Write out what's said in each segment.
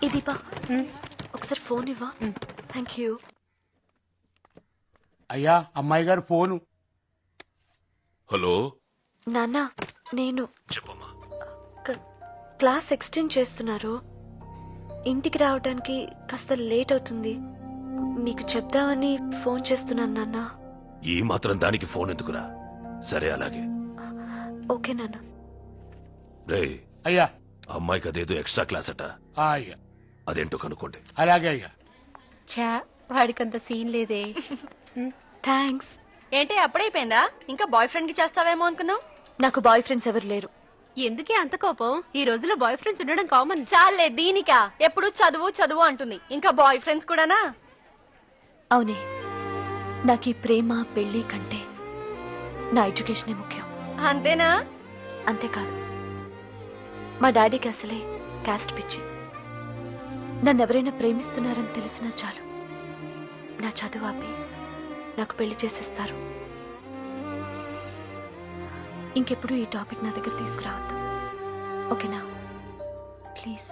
ఈ దీపా ఒకసారి ఫోన్ ఇవ్వా. Thank you. అయ్యా అమ్మాయి గారు ఫోను. హలో నాన్న, నేను చెప్పమ్మా. క్లాస్ ఎక్స్టెండ్ చేస్తున్నారు. ఇంటికి రావడానికి కాస్త లేట్ అవుతుంది. మీకు చెప్దామని ఫోన్ చేస్తున్నాను నాన్న. ఈ మాత్రం దానికి ఫోన్ ఎందుకురా? సరే అలాగే. ఓకే నాన్న. రే అయ్యా. అమ్మాయికి అదేదో ఎక్స్ట్రా క్లాస్ అట, అయ్యా అదేంటో కనుక్కోండి. అలాగే అయ్యా. చా వాడికంత సీన్ లేదే. థ్యాంక్స్. ఏంటి అప్పుడైపోయిందా? ఇంకా బాయ్ ఫ్రెండ్ కి చేస్తావేమో అనుకున్నావు. నాకు బాయ్ ఫ్రెండ్స్ ఎవరు లేరు. ఎందుకే అంత కోపం? ఈ రోజుల్లో బాయ్ ఫ్రెండ్స్ ఉండడం కామన్. చాలే దీనికా ఎప్పుడు చదువు చదువు అంటుంది, ఇంకా బాయ్ ఫ్రెండ్స్ కూడానా? అవునే, నాకు ఈ ప్రేమ పెళ్లి కంటే నా ఎడ్యుకేషనే ముఖ్యం. అంతేనా? అంతేకాదు, మా డాడీకి అసలే క్యాస్ట్ పిచ్చి. నన్నెవరైనా ప్రేమిస్తున్నారని తెలిసినా చాలు, నా చదువు ఆపి నాకు పెళ్లి చేసేస్తారు. ఇంకెప్పుడు ఈ టాపిక్ నా దగ్గర తీసుకురావద్దు, ఓకేనా? Please.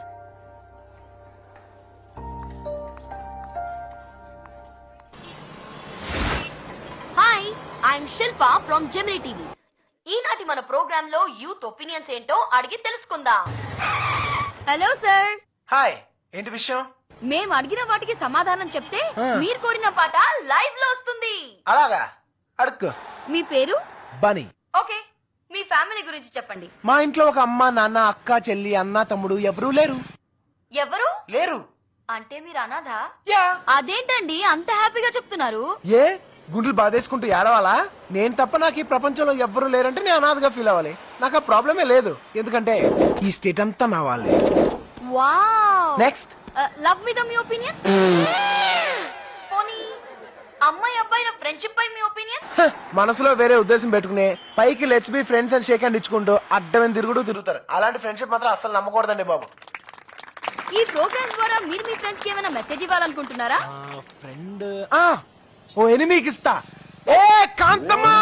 Hi, I'm Shilpa from Gemini TV. ఈనాటి మన ప్రోగ్రామ్ లో యూత్ ఒపీనియన్స్ ఏంటో అడిగి తెలుసుకుందాం. Hello sir. హాయ్, ఏంటి విషయం? మేము అడిగిన వాటికి సమాధానం చెప్తే మీరు కోరిన పాట లైవ్ లో వస్తుంది. అలాగా, అడుక్కో. మీ పేరు? బనీ. ఓకే, మీ ఫ్యామిలీ గురించి చెప్పండి. మా ఇంట్లో ఒక అమ్మ, నాన్న, అక్క, చెల్లి, అన్న, తమ్ముడు ఎవరూ లేరు. ఎవరు లేరు అంటే మీరు అనాథ? యా. అదేంటండి అంత హ్యాపీగా చెప్తున్నారు? ఏ గుండెలు బాధేసుకుంటూ ఏడవాలా? నేను తప్ప నాకు ఈ ప్రపంచంలో ఎవ్వరూ లేరంటే నేను అనాథగా ఫీల్ అవ్వాలి. నాకు ఆ ప్రాబ్లమే లేదు, ఎందుకంటే ఈ స్టేట్ అంతా నా వాళ్ళే. వావ్. నెక్స్ట్. లవ్ మీద మీ ఒపీనియన్? పోనీ అమ్మాయి అబ్బాయిల ఫ్రెండ్షిప్ పై మీ ఒపీనియన్? మనసులో వేరే ఉద్దేశం పెట్టుకునే పైకి లెట్స్ బి ఫ్రెండ్స్ అని షేక్ హ్యాండ్ ఇచ్చుకుంటూ అడ్డమైన తిరుగుతారు. అలాంటి ఫ్రెండ్షిప్ మాత్రం అసలు నమ్మకూడదండి బాబు. ఈ ప్రోగ్రామ్ ద్వారా మీరు మీ ఫ్రెండ్స్ కి ఏమైనా మెసేజ్ ఇవ్వాలనుకుంటున్నారా? ఫ్రెండ్ ఓ ఎనిమికి ఇస్తా. ఏ కాంతమ్మా,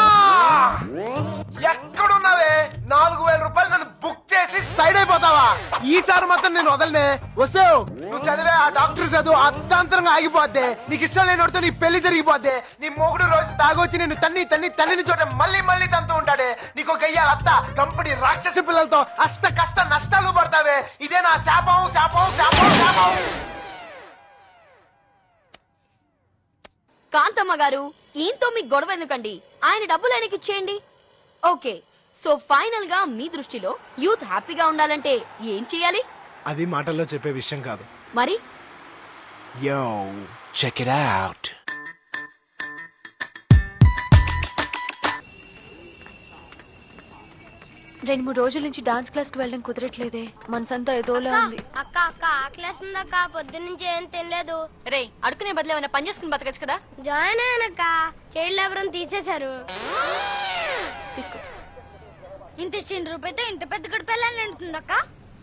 ఎక్కడున్నావే? 4000 రూపాయలు నన్ను బుక్ చేసి సైడ్ అయిపోతావా? ఈసారి మాత్రం నేను వదలనే. వస్తావు నువ్వు చదివే ఆ డాక్టర్ చదువు అర్ధాంతరంగా ఆగిపోద్ది. నీకు ఇష్టం లేనివాడితో నీ పెళ్లి జరిగిపోద్ది. నీ మొగుడు రోజు తాగొచ్చి నిన్ను తల్లిని చోట మళ్ళీ తంతూ ఉంటాడే. నీకు గయ్యాల అత్త కంపెనీ రాక్షసి పిల్లలతో అష్ట కష్ట నష్టాలు పడతావే. ఇదే నా శాపం శాపం శాపం శాపం. కాంతమ్మ గారు, ఈయనతో మీకు గొడవ ఎందుకండి? ఆయన డబ్బులు ఆయనకి ఇచ్చేయండి. ఓకే, సో ఫైనల్ గా మీ దృష్టిలో యూత్ హ్యాపీగా ఉండాలంటే ఏం చేయాలి? అది మాటల్లో చెప్పే విషయం కాదు. మరి యో చెక్ ఇట్ అవుట్. రెండు మూడు రోజుల నుంచి డాన్స్ క్లాస్ కి వెళ్ళడం కుదరట్లేదే. మనసంతా ఏదోలా ఉంది. అక్క అక్క ఆకలేస్తుందక్క, పొద్దు నుంచి ఏం తినలేదు. రే అడుకునే బదులు ఏమైనా పని చేసుకుని బతకచ్చు కదా. జాయిన్ అయ్యానక్క, చైల్డ్ లేబర్ తీసేశారు. తీసుకో. ఇంత చిన్న రూపాయితో ఇంత పెద్ద గడిపెళ్ళని ఎండుతుందక్క.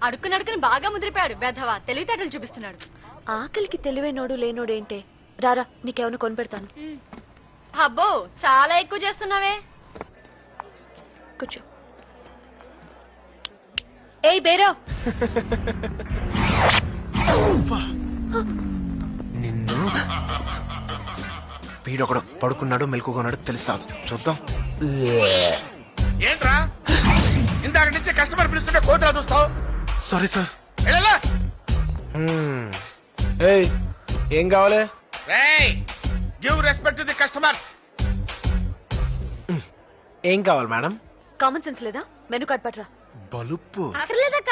అడుక్కుని బాగా ముదిరిపోయాడు బెధవా, తెలివితేటలు చూపిస్తున్నాడు. ఆకలికి తెలివైనోడు లేనోడు ఏంటే? రారా, నీకేమైనా కొనిపెడతాను. అబ్బో చాలా ఎక్కువ చేస్తున్నావే. కూర్చో. ఏయ్ బేరో, నిన్ను వీడొకడు పడుకున్నాడు మెలకున్నాడు తెలుసాదు. చూద్దాం. ఏంట్రా ఇందాక నుంచి కస్టమర్ పిలుస్తుంటే కోతరా చూస్తావు? Sorry sir. ఏయ్ ఏం కావాలి? Give respect to the customers. ఏం కావాలి మేడం? కామన్ సెన్స్ లేదా? మెనూ కార్డ్ పట్రా. బలుపు. ఆకలేదక్క,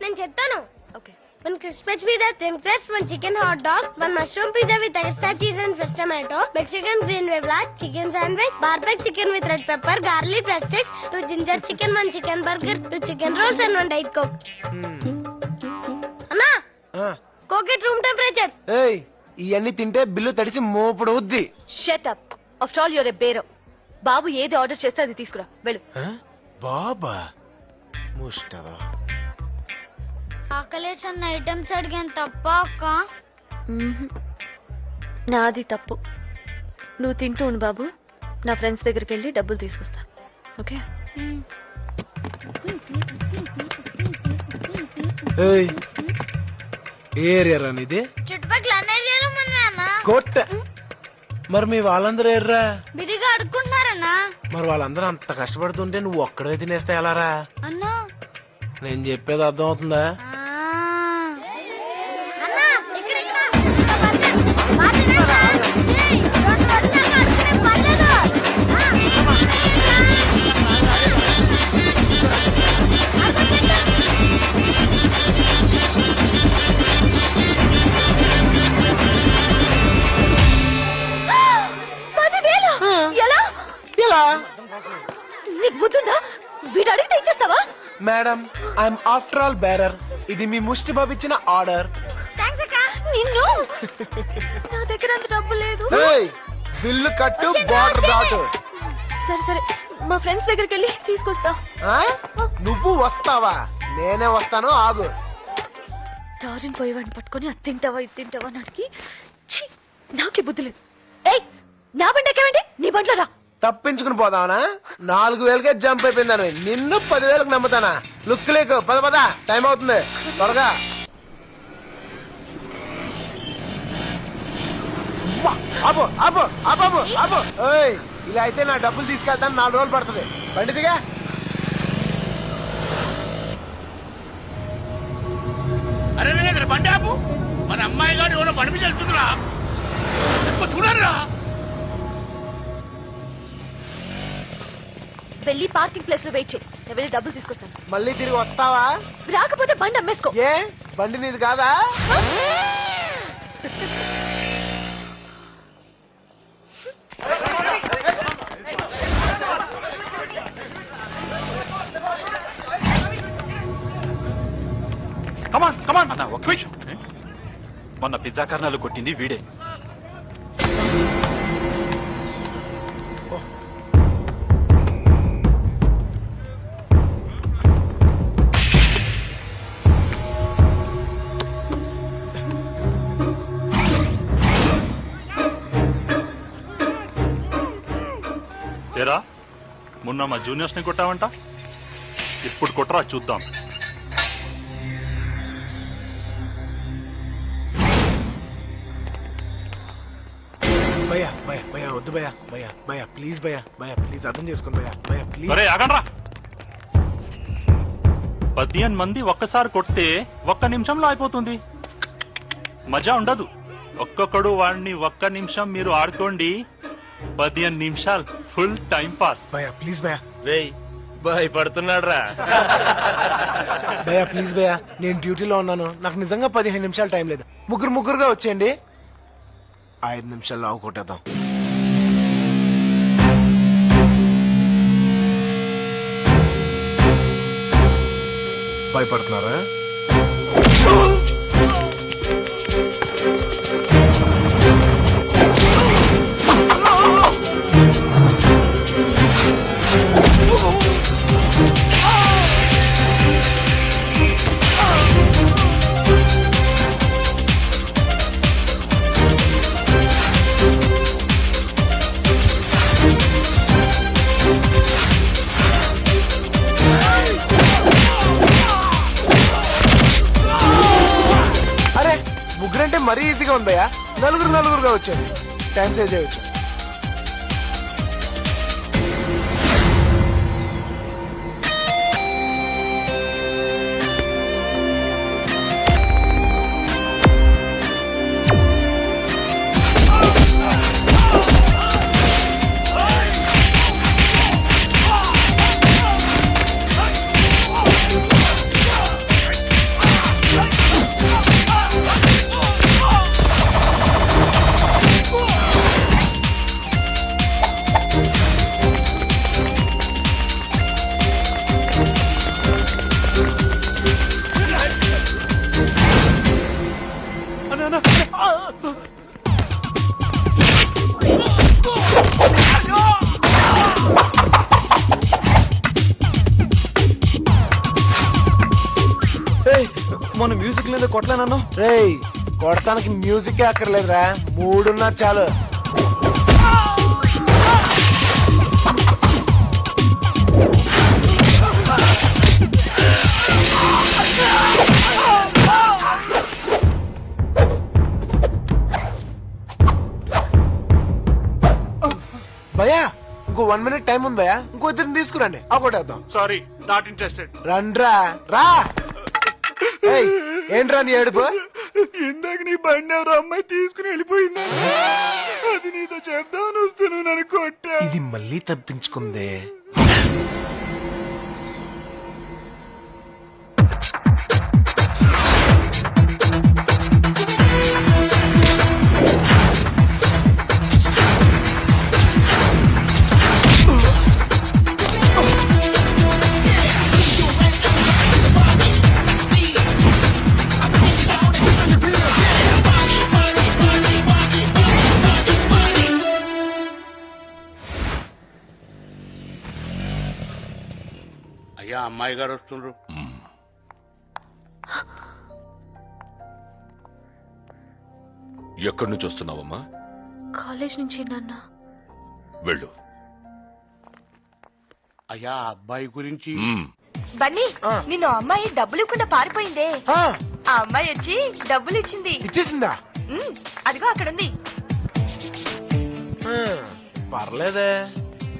నేను చెప్తాను. Okay. 1 crispy pizza, 10 crepes, 1 chicken hot dog, 1 mushroom pizza with extra cheese and fresh tomato, Mexican green wavla, chicken sandwich, barbecue chicken with red pepper, garlic bread sticks, 2 ginger chicken, 1 chicken burger, 2 chicken rolls and 1 diet coke. అన్నా, coke at room temperature. ఏయ్ ఇవన్నీ తింటే bill తడిసి మోపుడు అవుద్ది. Shut up. After all your a bearer. బాబు ఏది order చేస్తే అది తీసుకురా, వెళ్ళు. బాబా ముష్టదా. ఆకలేసన్న ఐటమ్స్ అడిగాను తప్ప అక్క. నాది తప్పు. నువ్వు తింటూ ఉండు బాబు, నా ఫ్రెండ్స్ దగ్గరికి వెళ్ళి డబ్బులు తీసుకొస్తా. ఓకే? ఏయ్ ఏ ఏరియా రా నీది? చుట్టుపక్కల అన్ని ఏరియాలో ఉన్నాయన్నా. కోట్. మరి మీ వాళ్ళందరూ ఎర్రా? బిజీగా అడుక్కుంటున్నారన్నా. మరి వాళ్ళందరూ అంత కష్టపడుతుంటే నువ్వు ఒక్కడే తినేస్తే ఎలారా? అన్నా నేను చెప్పేది అర్థం అవుతుందా? అన్నా ఇక్కడ ఇక్కడ ఇంకా పర్లేదు. బాగా తినేస్తా. ఏయ్, రెండు వదిలేక అడుక్కునే పర్లేదు. ఎలా ఇలా నీకు బుద్ధుందా? వీడు అడిగితే ఇచ్చేస్తావా? Madam, I'm after all bearer. ఇది మీ ముష్టి బాబు ఇచ్చిన ఆర్డర్. థాంక్స్ అక్క. నిన్ను నా దగ్గర అంత డబ్బు లేదు. బిల్లు కట్టు, బార్డర్ దాటు. సరే సరే, మా ఫ్రెండ్స్ దగ్గరికి వెళ్ళి తీసుకొస్తా. ఆ? నువ్వు వస్తావా? నేనే వస్తాను, ఆగు. దారిని పోయేవాడిని పట్టుకొని అది తింటావా ఇది తింటావా అని అడిగి ఛీ, నాకే బుద్ధి లేదు. ఏయ్, నా బండి ఎక్కవేంటి? నీ బండిలో రా. తప్పించుకుని పోదావనా? 4,000కే జంప్ అయిపోయిందని నిన్ను 10,000కి నమ్ముతానా? లుక్ లేకు, పద పద, టైం అవుతుంది, త్వరగా. ఆపు ఆపు ఆపు ఆపు. ఓయ్, ఇలా అయితే నా డబ్బులు తీసుకెళ్తాను, 4 రోజులు పడుతుంది. బండి దిగా. అరే వీరేంద్ర, బండి ఆపు. మన అమ్మాయి గారు ఎవరో బండి మీద వెళ్తుందిరా. చూడరా. వెళ్ళి పార్కింగ్ ప్లేస్ లో వెయిట్ చేయి. నేను వెళ్ళి డబ్బులు తీసుకొస్తాను. మళ్ళీ తిరిగి వస్తావా? రాకపోతే బండి అమ్మేసుకో. ఏ, బండి నీది కాదా? కమాన్ కమాన్ అన్న, ఒక్క నిమిషం. మొన్న పిజ్జా కర్నాలు కొట్టింది వీడే. ఏరా, మొన్న మా జూనియర్స్ ని కొట్టావంట, ఇప్పుడు కొట్టరా చూద్దాం. భయ్యా భయ్యా భయ్యా, వద్దు భయ్యా. భయ్యా భయ్యా ప్లీజ్, భయ్యా భయ్యా ప్లీజ్, అర్థం చేసుకోండి భయ్యా. భయ్యా ప్లీజ్. అరే ఆగండ్రా. 15 మంది ఒక్కసారి కొడితే 1 నిమిషంలో అయిపోతుంది. మజా ఉండదు. ఒక్కొక్కడు వాడిని 1 నిమిషం మీరు ఆడుకోండి, 15 నిమిషాలు ఫుల్ టైం పాస్. భయ్యా ప్లీజ్ భయ్యా. రేయ్, భయపడుతున్నాడు రా. భయ్యా ప్లీజ్ భయ్యా, నేను డ్యూటీలో ఉన్నాను, నాకు నిజంగా 15 నిమిషాలు టైం లేదు. ముగ్గురుగా వచ్చేయండి, 5 నిమిషాల్లో ఆవు కొట్టేద్దాం. భయపడుతున్నారా? అరే, ముగ్గురంటే మరీ ఈజీగా ఉంది భయ్యా. నలుగురుగా వచ్చేయండి, టైం సేవ్ చేయొచ్చు. మొన్న మ్యూజిక్ లేదా కొట్టలేనన్నా. రేయ్, కొడతానికి మ్యూజిక్ అక్కర్లేదురా, మూడున్నా చాలు. 1 minute టైం ఉంది భయ్యా, ఇంకో ఇద్దరిని తీసుకురండి, ఒకటేద్దాం. Sorry, not interested. రండ్రా రా. ఏయ్, ఏంట్రా నీ ఏడుపు? ఇందాక నీ బండి ఎవరో అమ్మాయి తీసుకుని వెళ్ళిపోయింది, అది నీతో చెప్దామని వస్తే నువ్వు నన్ను కొట్టా. ఇది మళ్ళీ తప్పించుకుందే. అయ్యా అమ్మాయి గారు వస్తుండ్రు. ఎక్కడి నుంచి వస్తున్నావమ్మా? కాలేజ్ నుంచి నాన్న. వెళ్ళు. అయ్యా అబ్బాయి గురించి బన్నీ నిన్ను అమ్మాయి డబ్బులు ఇవ్వకుండా పారిపోయిందే, ఆ, ఆ అమ్మాయి వచ్చి డబ్బులు ఇచ్చింది. ఇచ్చేసిందా? అదిగో అక్కడుంది. ఆ, పర్లేదే.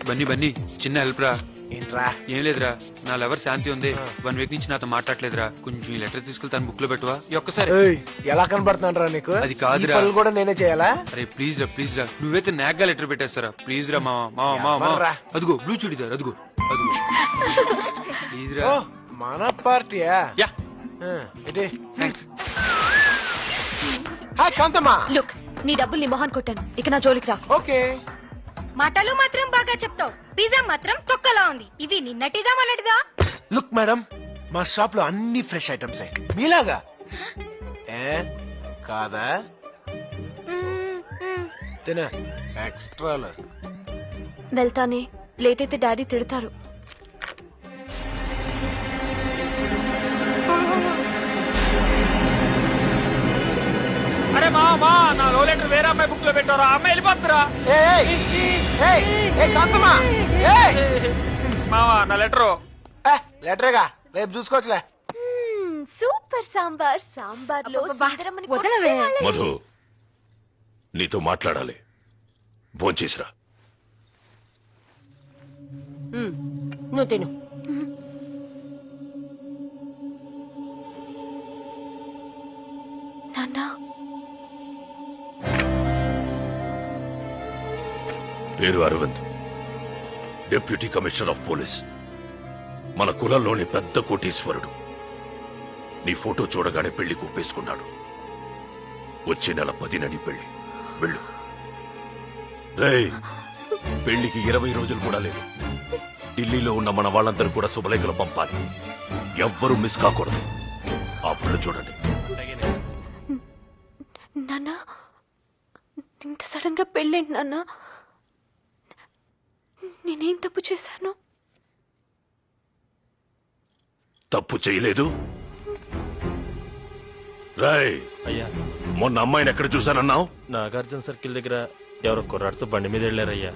బన్నీ బన్నీ, చిన్న హెల్ప్ రా. ఏంట్రా? ఏం లేదురా, నా లవర్ శాంతి ఉంది, 1 వీక్ నుంచి నాతో మాట్లాడలేదురా. కొంచెం ఈ లెటర్ తీసుకెళ్తాను, బుక్ లో పెట్టువా ఈ ఒక్కసారి. ఏయ్, ఎలా కనబడుతున్నాడు రా నీకు? అది కాదురా. ఈ పనులు కూడా నేనే చేయాలా? అరే ప్లీజ్ రా, ప్లీజ్ రా, నువ్వైతే నాగ్గా లెటర్ పెట్టేస్తారా? ప్లీజ్ రా మావా, మావా మావా ఎవర్రా? అదిగో బ్లూ చూడిదార్, అదిగో అదిగో. ప్లీజ్ రా. ఓ, మన పార్టీయా? యా, ఆ, ఇదే. థ్యాంక్స్. హాయ్ కాంతమ్మా. లుక్, నీ డబ్బులు నీ మొహాన్ కొట్టాను, ఇక నా జోలికి రా. ఓకే. మాటలు మాత్రం బాగా చెప్తావు, పిజ్జా మాత్రం తొక్కలా ఉంది. ఇవి నిన్నటిదా మొన్నటిదా? లుక్ మేడం, మా షాప్ లో అన్ని ఫ్రెష్ ఐటమ్స్ మీలాగా. ఏ కాదా? తిన ఎక్స్ట్రాలు. వెళ్తానే, లేట్ అయితే డాడీ తిడతారు. అరే మావా, నా లో లెటర్ వేరే అమ్మాయి బుక్ లో పెట్టారా? అమ్మాయి వెళ్ళిపోతురా. కాంతమ్మా, మావా నా లెటరు. లెటరేగా, రేపు చూసుకోవచ్చులే. సూపర్ సాంబార్, సాంబార్ లో వదలవే. మధు, నీతో మాట్లాడాలి. భోంచేసిరా. నువ్వు తిను. నాన్న, పేరు Arvind, deputy commissioner of police. మన కులంలోని పెద్ద కోటీశ్వరుడు. నీ ఫోటో చూడగానే పెళ్లి కూపేసుకున్నాడు. వచ్చే నెల 10న నీ పెళ్లి. వెళ్ళు. రేయ్, పెళ్లికి 20 రోజులు కూడా లేదు. ఢిల్లీలో ఉన్న మన వాళ్ళందరూ కూడా శుభలేఖలు పంపాలి. ఎవ్వరూ మిస్ కాకూడదు. ఆ పిల్ల చూడండి. నాన్న, ఇంత సడన్ గా పెళ్ళేంటి నాన్న? నేనేం తప్పు చేశాను? తప్పు చేయలేదు. రాయ్, అయ్యా, మొన్న అమ్మాయిని ఎక్కడ చూశానన్నావు? నాగార్జున సర్కిల్ దగ్గర ఎవరో కుర్రాడితో బండి మీద వెళ్ళారయ్యా.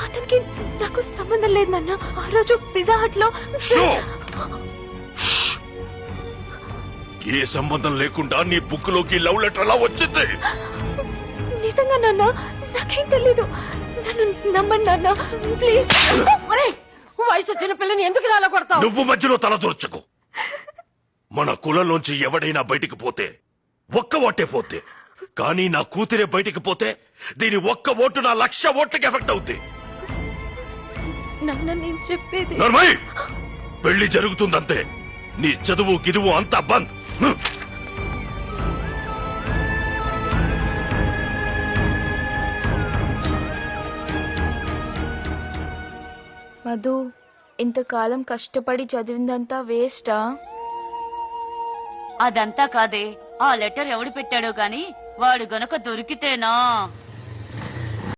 అతనికి నాకు సంబంధం లేదు నాన్న. ఆ రోజు పిజ్జా హట్ లో. ఏ సంబంధం లేకుండా నీ బుక్ లోకి లవ్ లెటర్ ఎలా వచ్చింది? నిజంగా నాన్న, నాకేం తెలీదు. నన్ను నమ్మండి నాన్న, ప్లీజ్. వయసు వచ్చిన పిల్లని ఎందుకు రాలా కొడతావు? నువ్వు మధ్యలో తల దూర్చకు. మన కులంలోంచి ఎవడైనా బయటికి పోతే ఒక్క ఓటే పోతే, కానీ నా కూతురే బయటికి పోతే దీని ఒక్క ఓటు నా 1,00,000 ఓట్లకి ఎఫెక్ట్ అవుద్ది. నాన్న, నేను చెప్పేది. నర్మయ్, పెళ్లి జరుగుతుందంతే. నీ చదువు గిదువు అంతా బంద్. మధు, ఇంతకాలం కష్టపడి చదివిందంతా వేస్టా? అదంతా కాదే, ఆ లెటర్ ఎవడు పెట్టాడో గాని వాడు గనక దొరికితేనా